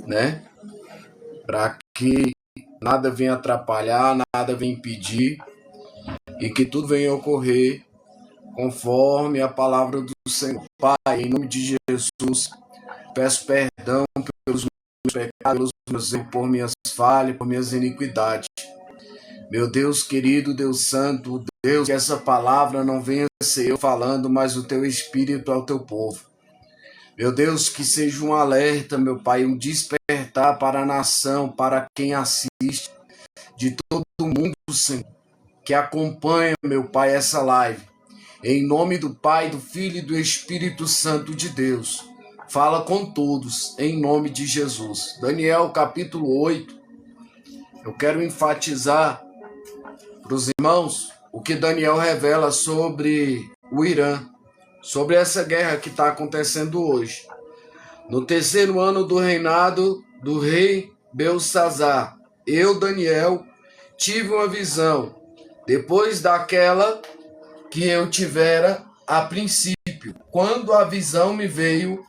né? Para que nada venha atrapalhar, nada venha impedir e que tudo venha ocorrer conforme a palavra do Senhor. Pai, em nome de Jesus, peço perdão pelos meus pecados, pelos meus erros, por minhas falhas, por minhas iniquidades. Meu Deus querido, Deus santo, Deus, que essa palavra não venha ser eu falando, mas o teu Espírito ao teu povo. Meu Deus, que seja um alerta, meu Pai, um despertar para a nação, para quem assiste, de todo mundo, Senhor, que acompanha, meu Pai, essa live. Em nome do Pai, do Filho e do Espírito Santo de Deus. Fala com todos, em nome de Jesus. Daniel, capítulo 8. Eu quero enfatizar para os irmãos o que Daniel revela sobre o Irã, sobre essa guerra que está acontecendo hoje. No terceiro ano do reinado do rei Belsassar, eu, Daniel, tive uma visão, depois daquela que eu tivera a princípio. Quando a visão me veio,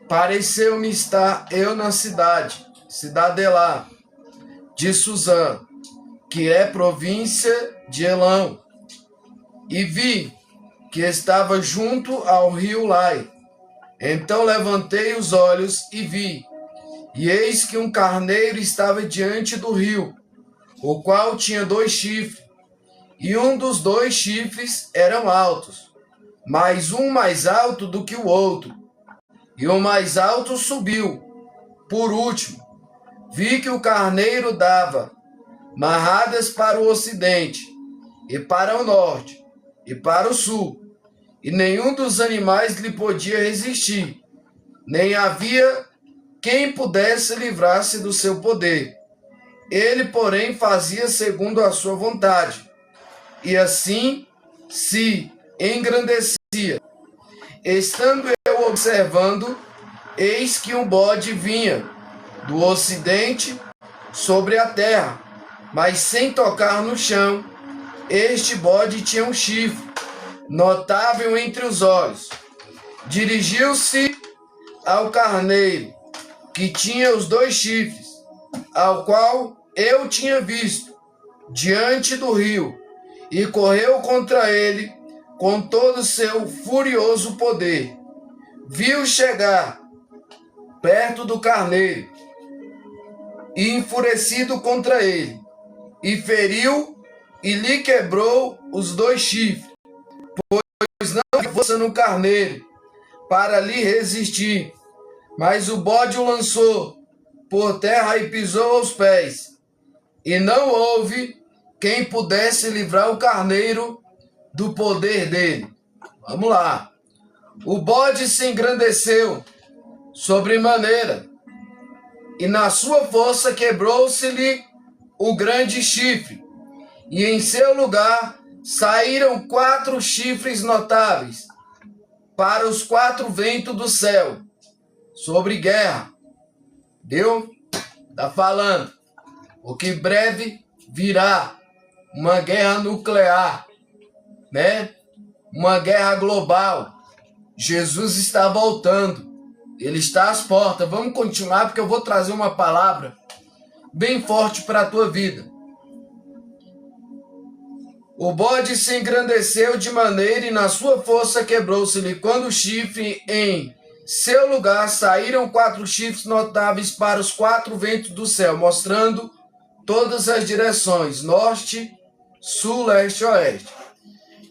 pareceu-me estar eu na Cidadela de Suzã, que é província de Elão, e vi que estava junto ao rio Lai. Então levantei os olhos e vi, e eis que um carneiro estava diante do rio, o qual tinha 2 chifres, e um dos 2 chifres eram altos, mas um mais alto do que o outro, e o mais alto subiu. Por último, vi que o carneiro dava marradas para o ocidente, e para o norte, e para o sul, e nenhum dos animais lhe podia resistir, nem havia quem pudesse livrar-se do seu poder. Ele, porém, fazia segundo a sua vontade, e assim se engrandecia. Estando eu observando, eis que um bode vinha do ocidente sobre a terra, mas sem tocar no chão. Este bode tinha um chifre notável entre os olhos. Dirigiu-se ao carneiro, que tinha os 2 chifres, ao qual eu tinha visto diante do rio, e correu contra ele com todo o seu furioso poder. Viu chegar perto do carneiro, e enfurecido contra ele, e feriu e lhe quebrou os 2 chifres, pois não havia força no carneiro para lhe resistir. Mas o bode o lançou por terra e pisou aos pés, e não houve quem pudesse livrar o carneiro do poder dele. Vamos lá. O bode se engrandeceu sobremaneira, e na sua força quebrou-se-lhe o grande chifre, e em seu lugar saíram 4 chifres notáveis para os 4 ventos do céu, sobre guerra. Deu? Tá falando. O que breve virá uma guerra nuclear, né? Uma guerra global. Jesus está voltando. Ele está às portas. Vamos continuar, porque eu vou trazer uma palavra bem forte para a tua vida. O bode se engrandeceu de maneira, e na sua força quebrou-se-lhe. Quando o chifre em seu lugar saíram 4 chifres notáveis para os 4 ventos do céu, mostrando todas as direções, norte, sul, leste e oeste.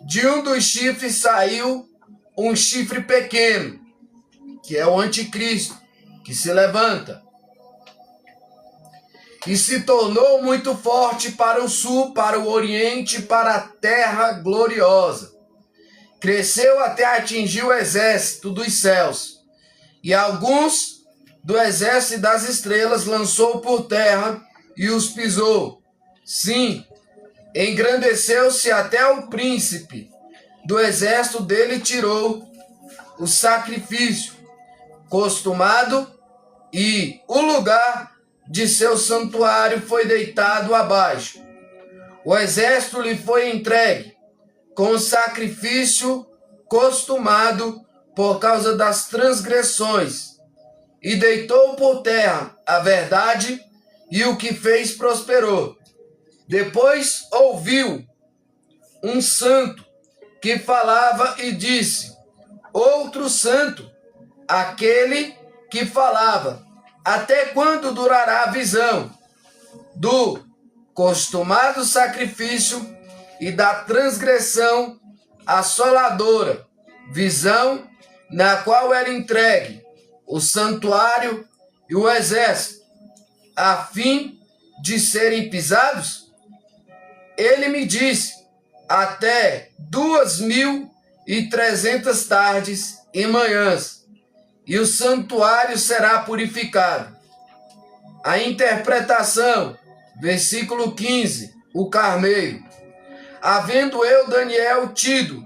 De um dos chifres saiu um chifre pequeno, que é o anticristo, que se levanta, e se tornou muito forte para o sul, para o oriente, para a terra gloriosa. Cresceu até atingir o exército dos céus, e alguns do exército das estrelas lançou por terra e os pisou. Sim, engrandeceu-se até o príncipe do exército dele, tirou o sacrifício costumado, e o lugar de seu santuário foi deitado abaixo. O exército lhe foi entregue com o sacrifício costumado por causa das transgressões e deitou por terra a verdade, e o que fez prosperou. Depois ouviu um santo que falava e disse: outro santo, aquele que falava: até quando durará a visão do costumado sacrifício e da transgressão assoladora, visão na qual era entregue o santuário e o exército, a fim de serem pisados? Ele me disse: até 2.300 tardes e manhãs, e o santuário será purificado. A interpretação, versículo 15, o carneiro. Havendo eu, Daniel, tido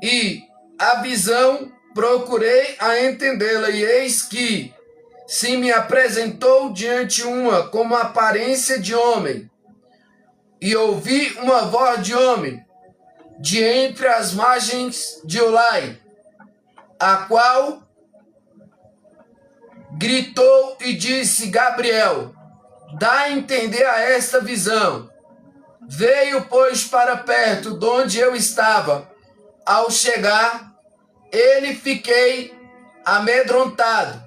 e a visão, procurei a entendê-la, e eis que se me apresentou diante uma como aparência de homem, e ouvi uma voz de homem de entre as margens de Ulai, a qual gritou e disse: Gabriel, dá a entender a esta visão. Veio, pois, para perto de onde eu estava. Ao chegar, ele fiquei amedrontado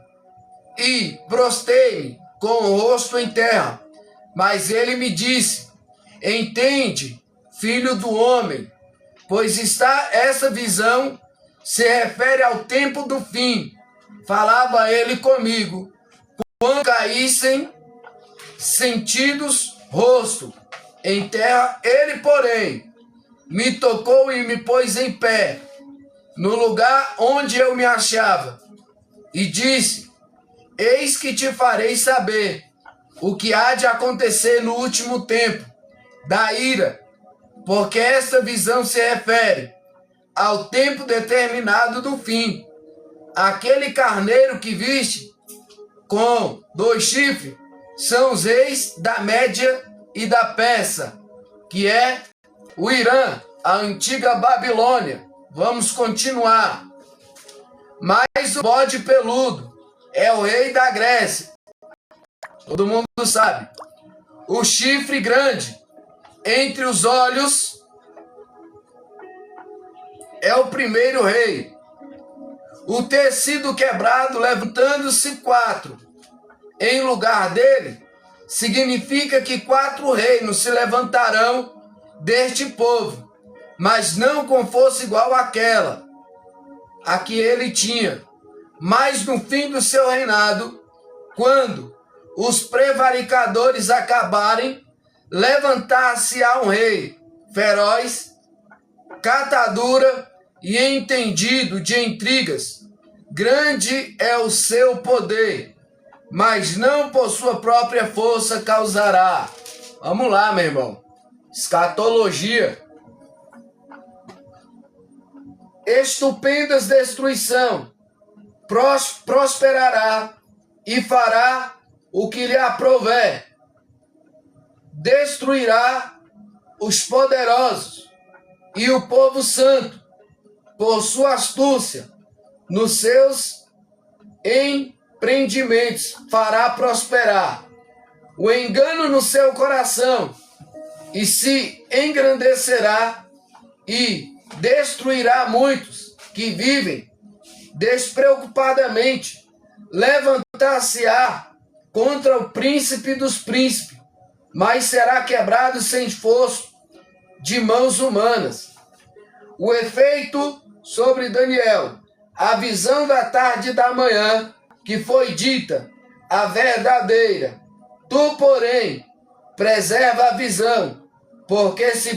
e prostei-me com o rosto em terra. Mas ele me disse: entende, filho do homem, pois essa visão se refere ao tempo do fim. Falava ele comigo, quando caíssem sentidos rosto em terra. Ele, porém, me tocou e me pôs em pé no lugar onde eu me achava, e disse: eis que te farei saber o que há de acontecer no último tempo da ira, porque esta visão se refere ao tempo determinado do fim. Aquele carneiro que viste com 2 chifres são os reis da Média e da Pérsia, que é o Irã, a antiga Babilônia. Vamos continuar. Mas o bode peludo é o rei da Grécia. Todo mundo sabe. O chifre grande entre os olhos é o primeiro rei. O tecido quebrado, levantando-se 4 em lugar dele, significa que 4 reinos se levantarão deste povo, mas não com força igual àquela a que ele tinha. Mas no fim do seu reinado, quando os prevaricadores acabarem, levantar-se-á um rei feroz, catadura e entendido de intrigas. Grande é o seu poder, mas não por sua própria força causará. Vamos lá, meu irmão. Escatologia. Estupendas destruição. Prosperará e fará o que lhe aprouver. Destruirá os poderosos e o povo santo por sua astúcia nos seus empreendimentos fará prosperar o engano no seu coração, e se engrandecerá e destruirá muitos que vivem despreocupadamente. Levantar-se-á contra o príncipe dos príncipes, mas será quebrado sem esforço de mãos humanas. O efeito sobre Daniel, a visão da tarde e da manhã, que foi dita, a verdadeira. Tu, porém, preserva a visão, porque se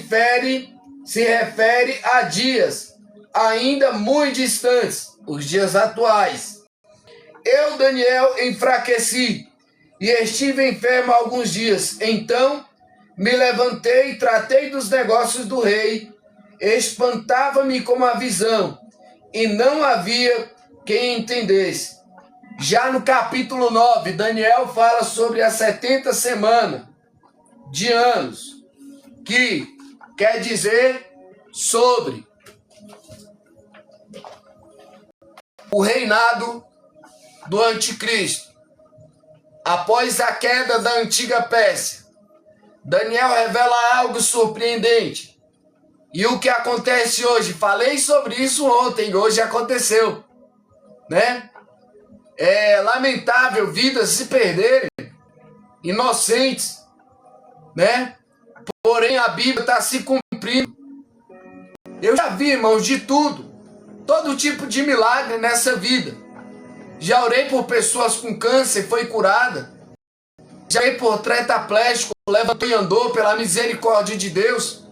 refere a dias ainda muito distantes, os dias atuais. Eu, Daniel, enfraqueci e estive enfermo alguns dias. Então me levantei e tratei dos negócios do rei. Espantava-me com a visão, e não havia quem entendesse. Já no capítulo 9, Daniel fala sobre as 70 semanas de anos, que quer dizer sobre o reinado do anticristo, após a queda da antiga Pérsia, Daniel revela algo surpreendente. E o que acontece hoje? Falei sobre isso ontem, hoje aconteceu, né? É lamentável vidas se perderem, inocentes, né? Porém a Bíblia está se cumprindo. Eu já vi, irmãos, de tudo, todo tipo de milagre nessa vida. Já orei por pessoas com câncer, foi curada. Já orei por tetraplégico, levantou e andou pela misericórdia de Deus.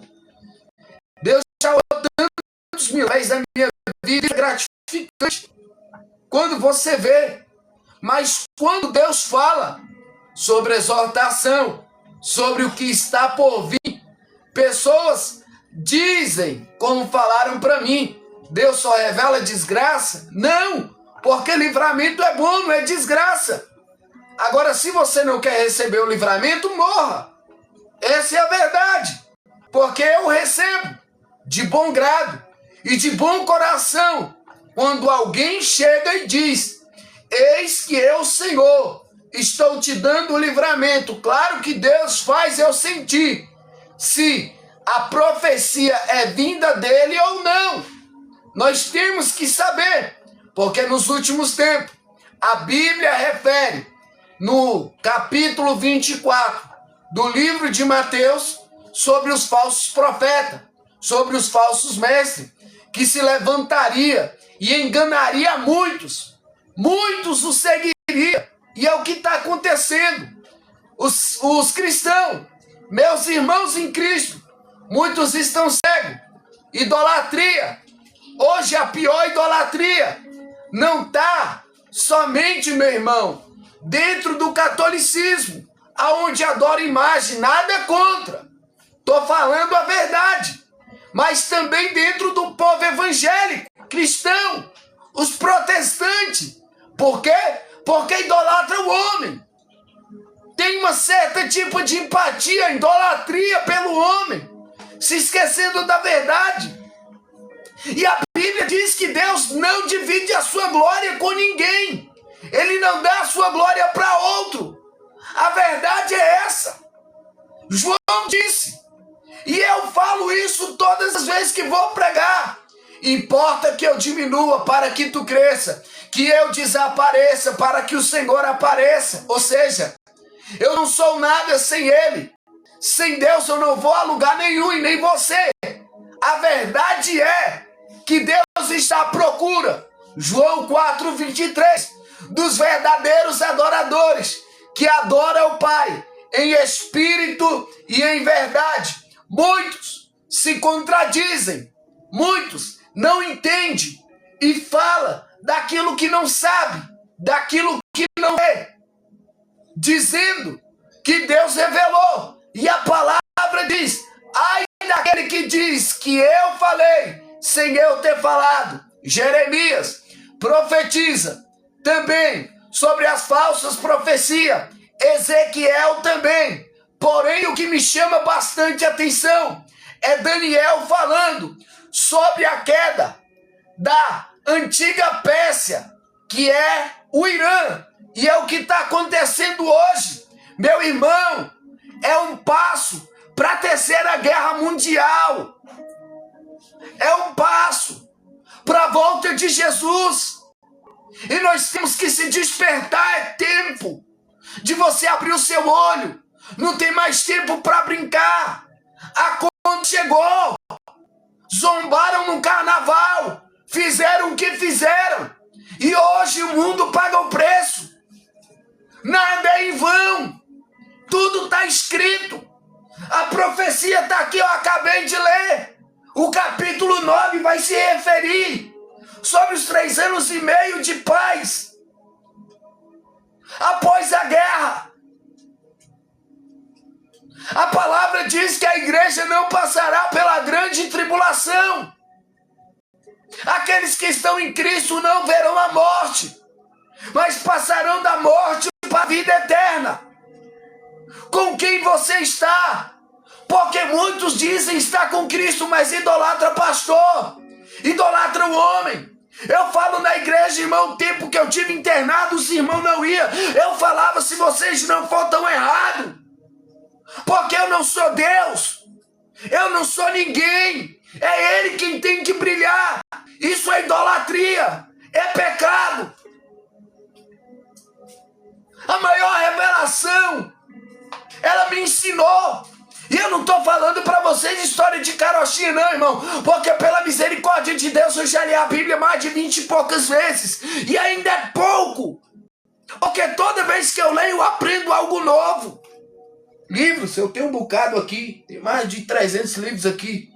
Deus já orou tantos milagres na minha vida, é gratificante quando você vê. Mas quando Deus fala sobre exortação, sobre o que está por vir, pessoas dizem, como falaram para mim, Deus só revela desgraça? Não, porque livramento é bom, não é desgraça. Agora, se você não quer receber o livramento, morra. Essa é a verdade. Porque eu recebo de bom grado e de bom coração quando alguém chega e diz: eis que eu, Senhor, estou te dando o livramento. Claro que Deus faz eu sentir se a profecia é vinda dele ou não. Nós temos que saber, porque nos últimos tempos, a Bíblia refere no capítulo 24 do livro de Mateus sobre os falsos profetas, sobre os falsos mestres, que se levantaria e enganaria muitos. Muitos o seguiriam. E é o que está acontecendo. Os cristãos, meus irmãos em Cristo, muitos estão cegos. Idolatria. Hoje a pior idolatria não está somente, meu irmão, dentro do catolicismo, aonde adora imagem, nada contra. Estou falando a verdade. Mas também dentro do povo evangélico, cristão, os protestantes. Por quê? Porque idolatra o homem. Tem uma certa tipo de empatia, idolatria pelo homem, se esquecendo da verdade. E a Bíblia diz que Deus não divide a sua glória com ninguém. Ele não dá a sua glória para outro. A verdade é essa. João disse, e eu falo isso todas as vezes que vou pregar: importa que eu diminua para que tu cresça, que eu desapareça para que o Senhor apareça. Ou seja, eu não sou nada sem Ele. Sem Deus eu não vou a lugar nenhum e nem você. A verdade é que Deus está à procura, João 4:23, dos verdadeiros adoradores, que adoram o Pai em espírito e em verdade. Muitos se contradizem, muitos não entendem e falam daquilo que não sabe, daquilo que não é, dizendo que Deus revelou. E a palavra diz: ai daquele que diz que eu falei sem eu ter falado. Jeremias profetiza também sobre as falsas profecias. Ezequiel também. Porém, o que me chama bastante atenção é Daniel falando sobre a queda da antiga Pérsia, que é o Irã. E é o que está acontecendo hoje. Meu irmão, é um passo para a Terceira Guerra Mundial. É um passo para a volta de Jesus. E nós temos que se despertar. É tempo de você abrir o seu olho. Não tem mais tempo para brincar. A conta chegou. Zombaram no carnaval. Fizeram o que fizeram. E hoje o mundo paga o preço. Nada é em vão. Tudo está escrito. A profecia está aqui, eu acabei de ler. O capítulo 9 vai se referir sobre os 3 anos e meio de paz após a guerra. A palavra diz que a igreja não passará pela grande tribulação. Aqueles que estão em Cristo não verão a morte, mas passarão da morte para a vida eterna. Com quem você está? Porque muitos dizem estar com Cristo, mas idolatra pastor, idolatra o homem, Eu falo na igreja, irmão, o tempo que eu tive internado, os irmãos não iam. Eu falava, se vocês não for, tão errado. Porque eu não sou Deus. Eu não sou ninguém. É Ele quem tem que brilhar. Isso é idolatria. É pecado. A maior revelação, ela me ensinou. E eu não estou falando para vocês história de carochinha não, irmão. Porque pela misericórdia de Deus eu já li a Bíblia mais de 20 e poucas vezes. E ainda é pouco. Porque toda vez que eu leio eu aprendo algo novo. Livros, eu tenho um bocado aqui. Tem mais de 300 livros aqui.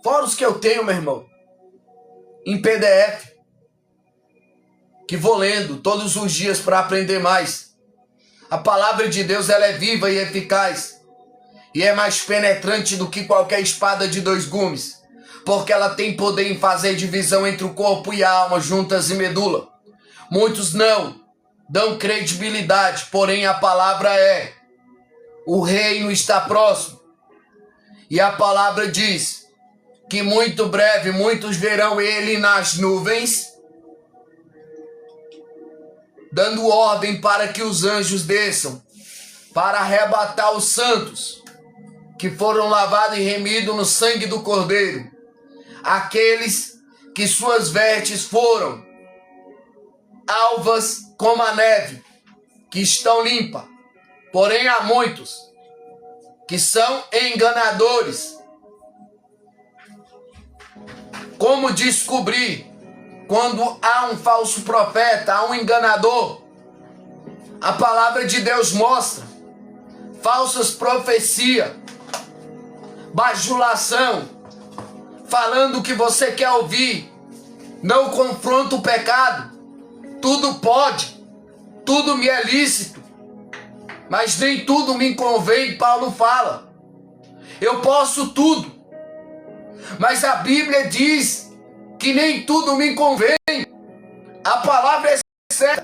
Fora os que eu tenho, meu irmão. Em PDF. Que vou lendo todos os dias para aprender mais. A palavra de Deus, ela é viva e eficaz. E é mais penetrante do que qualquer espada de 2 gumes. Porque ela tem poder em fazer divisão entre o corpo e a alma, juntas e medula. Muitos não dão credibilidade, porém a palavra é: o reino está próximo. E a palavra diz que muito breve muitos verão ele nas nuvens, dando ordem para que os anjos desçam, para arrebatar os santos, que foram lavados e remidos no sangue do Cordeiro, aqueles que suas vestes foram alvas como a neve, que estão limpas. Porém há muitos que são enganadores. Como descobrir quando há um falso profeta, há um enganador? A palavra de Deus mostra falsas profecias, bajulação, falando o que você quer ouvir, não confronta o pecado. Tudo pode, tudo me é lícito, mas nem tudo me convém, Paulo fala. Eu posso tudo, mas a Bíblia diz que nem tudo me convém. A palavra é certa.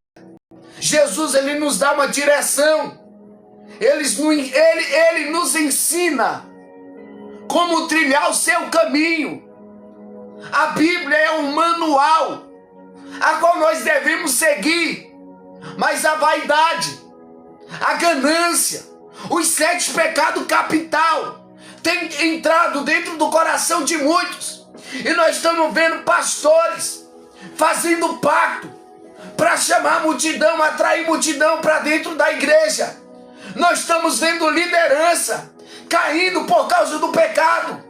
Jesus, ele nos dá uma direção. Ele nos ensina como trilhar o seu caminho. A Bíblia é um manual a qual nós devemos seguir. Mas a vaidade, a ganância, os 7 pecados capital tem entrado dentro do coração de muitos. E nós estamos vendo pastores fazendo pacto para chamar a multidão, atrair multidão para dentro da igreja. Nós estamos vendo liderança caindo por causa do pecado,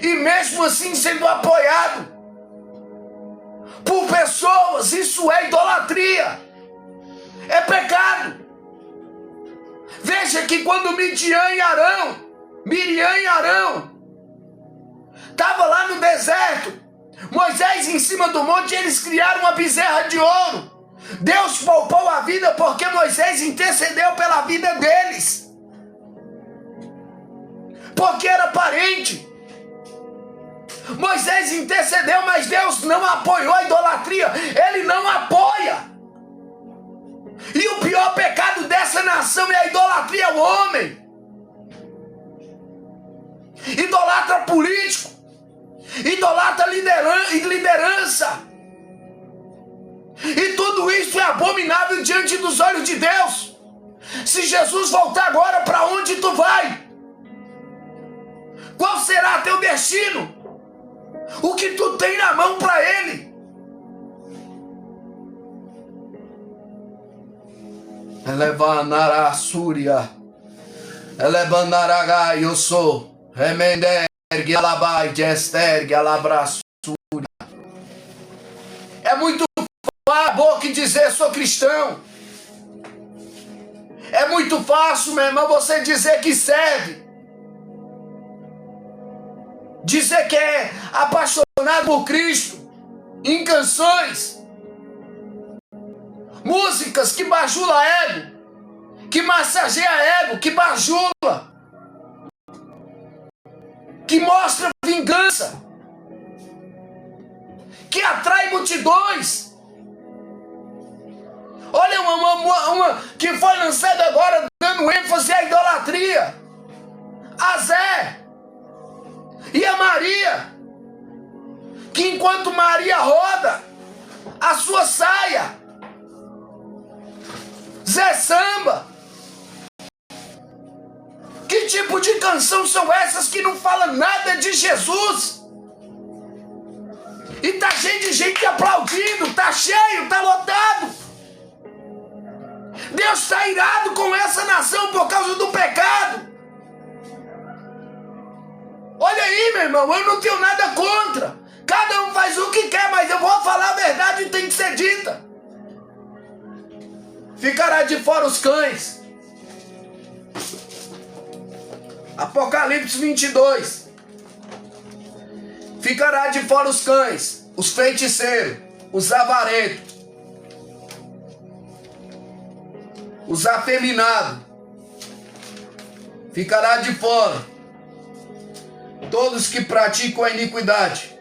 e mesmo assim sendo apoiado por pessoas. Isso é idolatria, é pecado. Veja que quando Miriam e Arão estavam lá no deserto, Moisés em cima do monte, eles criaram uma bezerra de ouro. Deus poupou a vida porque Moisés intercedeu pela vida deles, porque era parente. Moisés intercedeu, mas Deus não apoiou a idolatria. Ele não apoia. E o pior pecado dessa nação é a idolatria ao homem. Idolatra político, idolatra liderança. E tudo isso é abominável diante dos olhos de Deus. Se Jesus voltar agora, para onde tu vai? Qual será teu destino? O que tu tem na mão para Ele? Elevanará Súria, Elevanará eu sou, Remendergue alabai, Gestergue alabraçúria. É muito a boca e dizer sou cristão. É muito fácil, meu irmão, você dizer que serve, dizer que é apaixonado por Cristo, em canções, músicas que bajula ego, que massageia ego, que bajula, que mostra vingança, que atrai multidões. Olha uma que foi lançada agora dando ênfase à idolatria. A Zé e a Maria, que enquanto Maria roda, a sua saia, Zé Samba. Que tipo de canção são essas que não falam nada de Jesus? E tá cheio de gente aplaudindo, tá cheio, tá lotado. Deus está irado com essa nação por causa do pecado. Olha aí, meu irmão, eu não tenho nada contra. Cada um faz o que quer, mas eu vou falar a verdade e tem que ser dita. Ficará de fora os cães. Apocalipse 22. Ficará de fora os cães, os feiticeiros, os avarentos, os afeminados. Ficará de fora todos que praticam a iniquidade.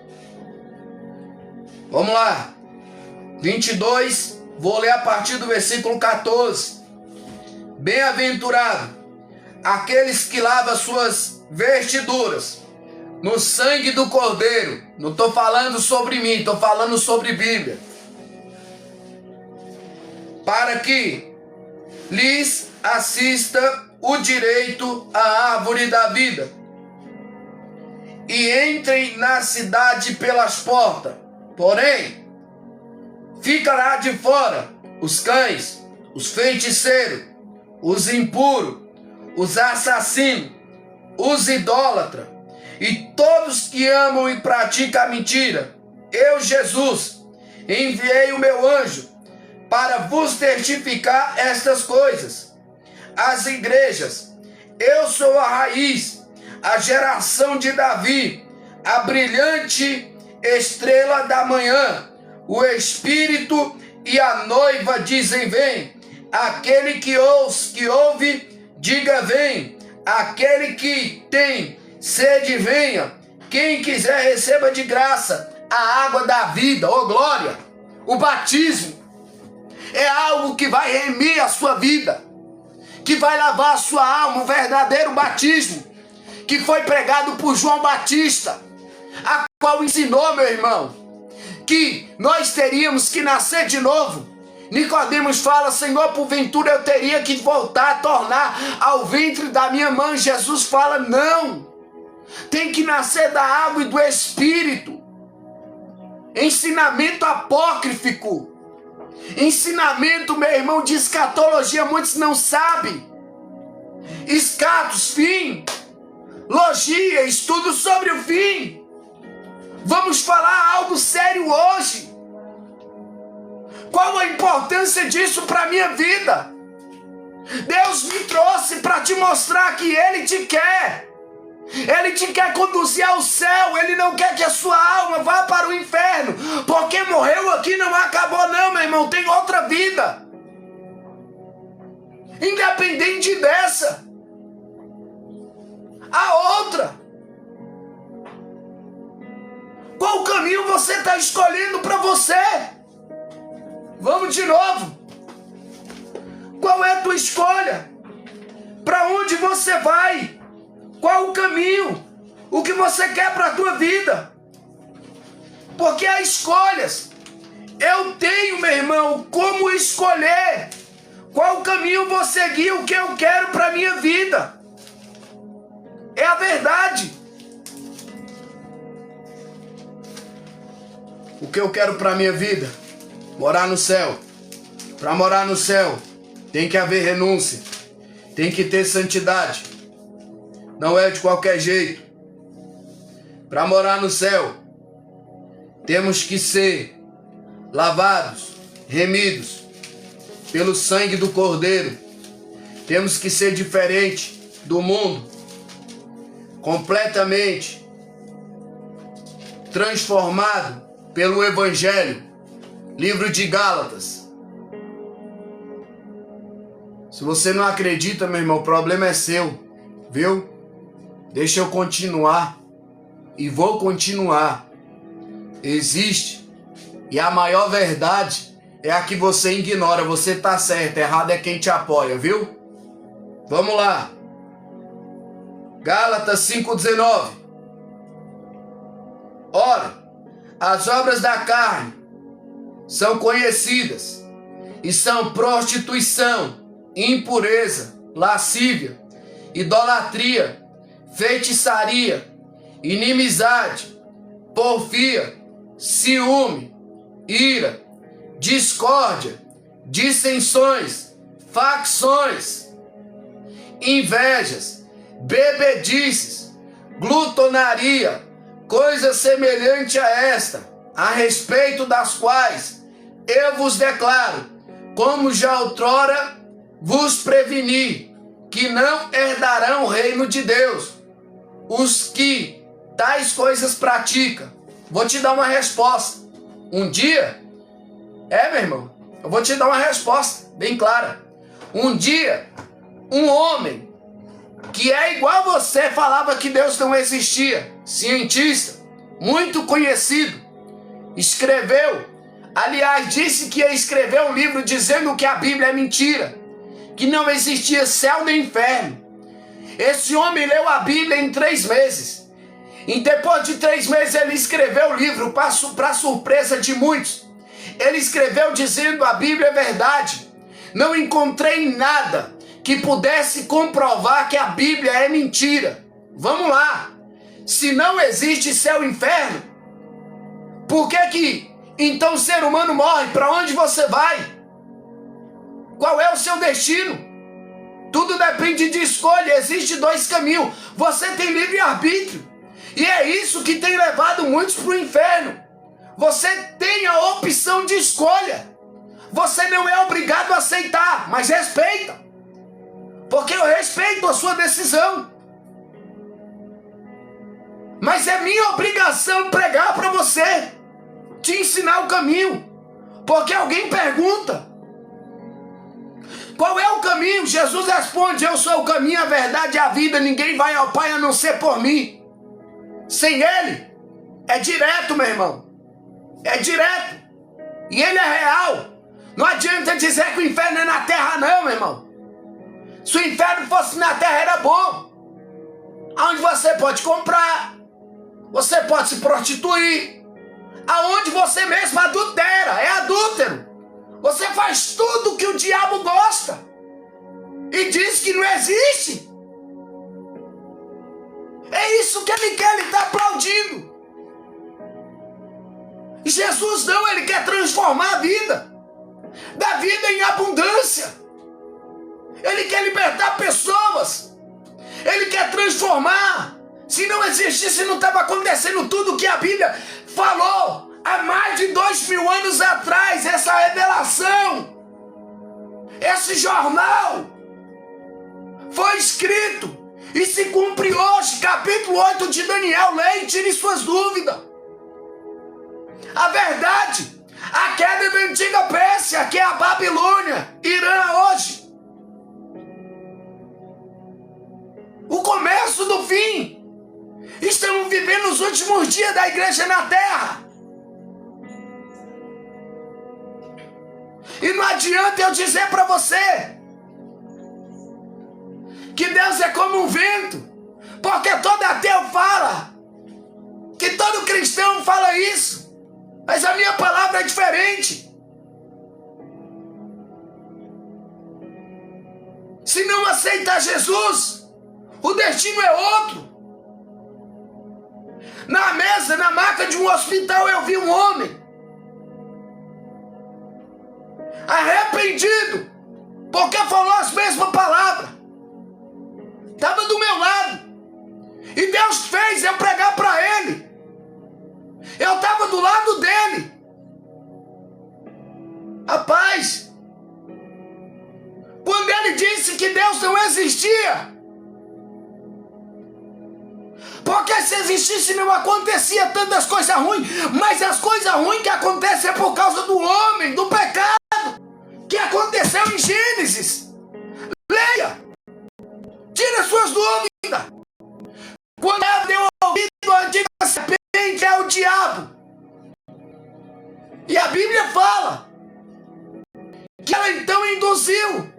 Vamos lá. 22, vou ler a partir do versículo 14. Bem-aventurado aqueles que lavam suas vestiduras no sangue do Cordeiro. Não estou falando sobre mim, estou falando sobre Bíblia. Para que lhes assista o direito à árvore da vida e entrem na cidade pelas portas. Porém, ficará de fora os cães, os feiticeiros, os impuros, os assassinos, os idólatras e todos que amam e praticam a mentira. Eu, Jesus, enviei o meu anjo para vos testificar estas coisas. As igrejas, eu sou a raiz, a geração de Davi, a brilhante estrela da manhã. O Espírito e a noiva dizem: vem. Aquele que ouve, diga: vem. Aquele que tem sede, venha. Quem quiser, receba de graça a água da vida. Oh glória! O batismo é algo que vai remir a sua vida, que vai lavar a sua alma. O verdadeiro batismo que foi pregado por João Batista, a qual ensinou, meu irmão, que nós teríamos que nascer de novo. Nicodemos fala: Senhor, porventura eu teria que voltar a tornar ao ventre da minha mãe. Jesus fala: não, tem que nascer da água e do Espírito. Ensinamento apócrifo, ensinamento, meu irmão, de escatologia, muitos não sabem. Escatos, fim, logia, estudo sobre o fim. Vamos falar algo sério hoje. Qual a importância disso para a minha vida? Deus me trouxe para te mostrar que Ele te quer. Ele te quer conduzir ao céu. Ele não quer que a sua alma vá para o inferno. Porque morreu aqui não acabou não, meu irmão. Tem outra vida. Independente dessa, a outra. Qual caminho você está escolhendo para você? Vamos de novo. Qual é a tua escolha? Para onde você vai? Qual o caminho? O que você quer para a tua vida? Porque há escolhas. Eu tenho, meu irmão, como escolher qual caminho vou seguir, o que eu quero para a minha vida. É a verdade. O que eu quero para a minha vida? Morar no céu. Para morar no céu, tem que haver renúncia. Tem que ter santidade. Não é de qualquer jeito. Para morar no céu, temos que ser lavados, remidos pelo sangue do Cordeiro. Temos que ser diferente do mundo. Completamente transformado pelo Evangelho. Livro de Gálatas. Se você não acredita, meu irmão, o problema é seu, viu? Deixa eu continuar. E vou continuar. Existe. E a maior verdade é a que você ignora. Você tá certo, errado é quem te apoia, viu? Vamos lá. Gálatas 5,19. Ora, As obras da carne são conhecidas e são prostituição, impureza, lascívia, idolatria, feitiçaria, inimizade, porfia, ciúme, ira, discórdia, dissensões, facções, invejas, bebedices, glutonaria, coisa semelhante a esta, a respeito das quais eu vos declaro, como já outrora vos preveni, que não herdarão o reino de Deus os que tais coisas praticam. Vou te dar uma resposta. Um dia, meu irmão, eu vou te dar uma resposta bem clara. Um dia, um homem que é igual a você falava que Deus não existia, cientista, muito conhecido, escreveu, aliás, disse que ia escrever um livro dizendo que a Bíblia é mentira, que não existia céu nem inferno. Esse homem leu a Bíblia em 3 meses. E depois de 3 meses ele escreveu o livro, para surpresa de muitos. Ele escreveu dizendo: a Bíblia é verdade. Não encontrei nada que pudesse comprovar que a Bíblia é mentira. Vamos lá. Se não existe céu e inferno, por que então o ser humano morre? Para onde você vai? Qual é o seu destino? Tudo depende de escolha. Existe 2 caminhos. Você tem livre-arbítrio. E é isso que tem levado muitos para o inferno. Você tem a opção de escolha. Você não é obrigado a aceitar, mas respeita. Porque eu respeito a sua decisão. Mas é minha obrigação pregar para você, te ensinar o caminho. Porque alguém pergunta: qual é o caminho? Jesus responde: eu sou o caminho, a verdade e a vida. Ninguém vai ao Pai a não ser por mim. Sem Ele, é direto, meu irmão. É direto. E Ele é real. Não adianta dizer que o inferno é na terra, não, meu irmão. Se o inferno fosse na terra, era bom. Onde você pode comprar, você pode se prostituir, aonde você mesmo adultera, é adúltero. Você faz tudo que o diabo gosta e diz que não existe. É isso que ele quer, ele está aplaudindo. E Jesus não, ele quer transformar a vida, da vida em abundância. Ele quer libertar pessoas, ele quer transformar. Se não existisse, não estava acontecendo tudo o que a Bíblia falou há mais de 2000 anos atrás. Essa revelação, esse jornal foi escrito e se cumpre hoje. Capítulo 8 de Daniel, leia e tire suas dúvidas. A verdade, a queda da antiga Pérsia, que é a Babilônia, Irã hoje, o começo do fim. Estamos vivendo os últimos dias da igreja na terra. E não adianta eu dizer para você que Deus é como um vento, porque todo ateu fala, que todo cristão fala isso, mas a minha palavra é diferente. Se não aceitar Jesus, o destino é outro. Na mesa, na maca de um hospital, eu vi um homem arrependido, porque falou as mesmas palavras. Estava do meu lado. E Deus fez eu pregar para ele. Eu estava do lado dele. Rapaz, quando ele disse que Deus não existia, porque se existisse não acontecia tantas coisas ruins, mas as coisas ruins que acontecem é por causa do homem, do pecado, que aconteceu em Gênesis. Leia, tira suas dúvidas. Quando ela deu ouvido à antiga serpente, é o diabo. E a Bíblia fala que ela então induziu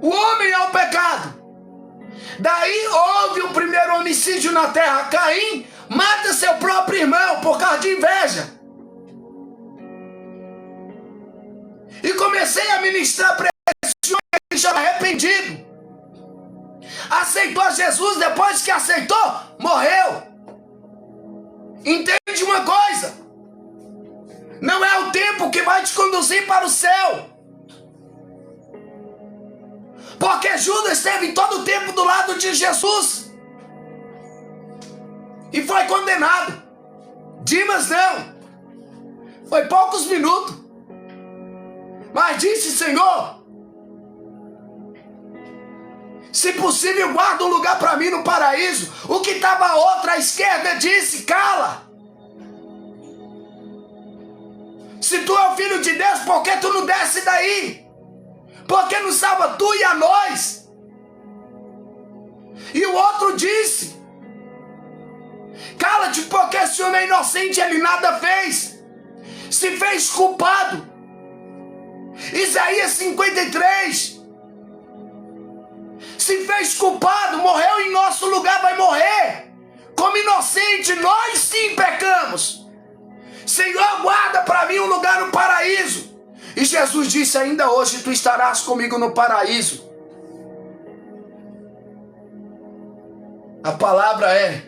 o homem ao pecado. Daí houve o primeiro homicídio na terra. Caim mata seu próprio irmão por causa de inveja. E comecei a ministrar para esse homem, ele já arrependido. Aceitou Jesus, depois que aceitou, morreu. Entende uma coisa? Não é o tempo que vai te conduzir para o céu. Porque Judas esteve todo o tempo do lado de Jesus e foi condenado. Dimas não. Foi poucos minutos. Mas disse: Senhor, se possível, guarda um lugar para mim no paraíso. O que estava a outra à esquerda disse: cala. Se tu é o filho de Deus, por que tu não desce daí? Por que não salva tu e a nós? E o outro disse: cala-te, porque esse homem é inocente, ele nada fez. Se fez culpado. Isaías 53. Se fez culpado, morreu em nosso lugar, vai morrer. Como inocente, nós sim pecamos. Senhor, guarda para mim um lugar no paraíso. E Jesus disse: ainda hoje tu estarás comigo no paraíso. A palavra é: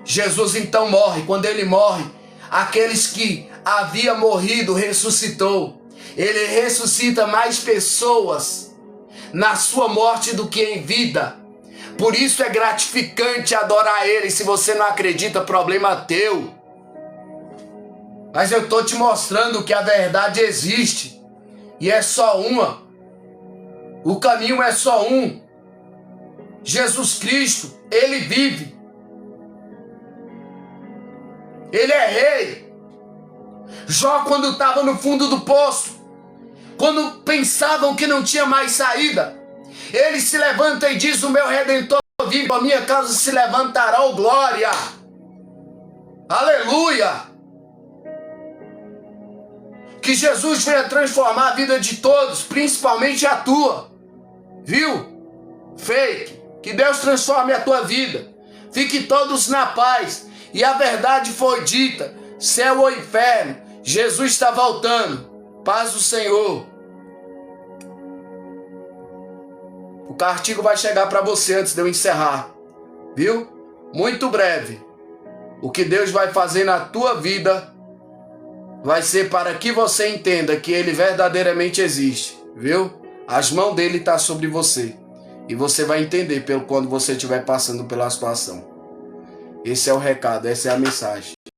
Jesus então morre. Quando ele morre, aqueles que haviam morrido ressuscitou. Ele ressuscita mais pessoas na sua morte do que em vida. Por isso é gratificante adorar Ele. Se você não acredita, problema teu. Mas eu estou te mostrando que a verdade existe. E é só uma. O caminho é só um. Jesus Cristo, Ele vive. Ele é rei. Jó, quando estava no fundo do poço, quando pensavam que não tinha mais saída, ele se levanta e diz: o meu Redentor vive, a minha causa se levantará, oh glória. Aleluia. Que Jesus venha transformar a vida de todos, principalmente a tua. Viu? Fake. Que Deus transforme a tua vida. Fique todos na paz. E a verdade foi dita: céu ou inferno, Jesus está voltando. Paz do Senhor. O castigo vai chegar para você antes de eu encerrar. Viu? Muito breve. O que Deus vai fazer na tua vida vai ser para que você entenda que Ele verdadeiramente existe. Viu? As mãos dele estão sobre você. E você vai entender quando você estiver passando pela situação. Esse é o recado, essa é a mensagem.